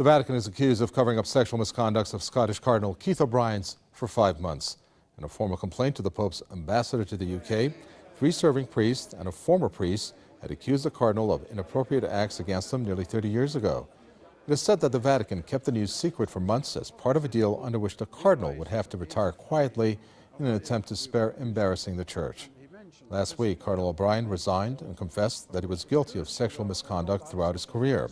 The Vatican is accused of covering up sexual misconduct of Scottish Cardinal Keith O'Brien for 5 months. In a formal complaint to the Pope's ambassador to the UK, 3 serving priests and a former priest had accused the Cardinal of inappropriate acts against them nearly 30 years ago. It is said that the Vatican kept the news secret for months as part of a deal under which the Cardinal would have to retire quietly in an attempt to spare embarrassing the Church. Last week, Cardinal O'Brien resigned and confessed that he was guilty of sexual misconduct throughout his career.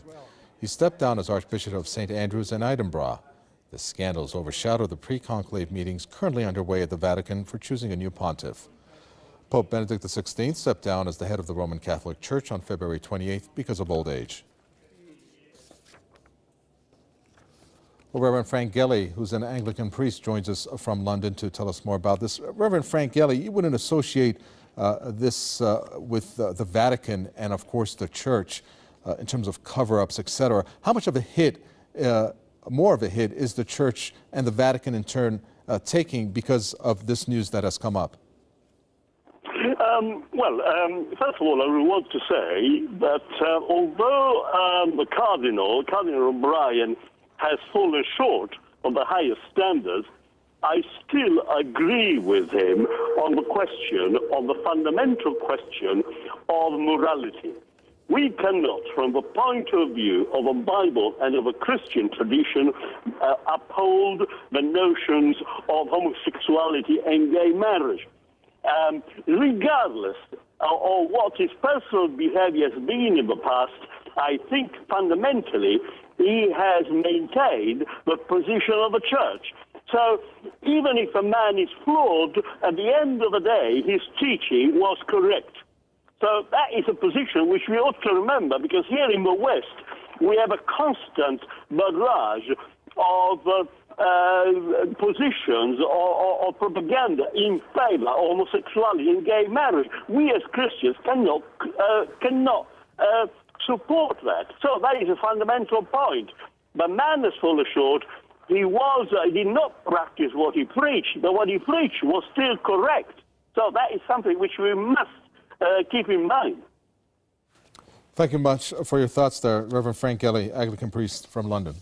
He stepped down as Archbishop of St. Andrews in Edinburgh. The scandals overshadow the pre-conclave meetings currently underway at the Vatican for choosing a new pontiff. Pope Benedict XVI stepped down as the head of the Roman Catholic Church on February 28th because of old age. Well, Reverend Frank Gelly, who's an Anglican priest, joins us from London to tell us more about this. Reverend Frank Gelly, you wouldn't associate this with the Vatican and, of course, the Church in terms of cover-ups, etc. How much of a hit, more of a hit, is the Church and the Vatican in turn taking because of this news that has come up? First of all, I want to say that although the Cardinal O'Brien, has fallen short of the highest standards, I still agree with him on the fundamental question of morality. We cannot, from the point of view of a Bible and of a Christian tradition, uphold the notions of homosexuality and gay marriage. Regardless of what his personal behavior has been in the past, I think fundamentally he has maintained the position of the Church. So even if a man is flawed, at the end of the day, his teaching was correct. So that is a position which we ought to remember, because here in the West, we have a constant barrage of positions or propaganda in favor of homosexuality and gay marriage. We as Christians cannot support that. So that is a fundamental point. The man has fallen short. He did not practice what he preached, but what he preached was still correct. So that is something which we must keep in mind. Thank you much for your thoughts there, Reverend Frank Gelly, Anglican priest from London.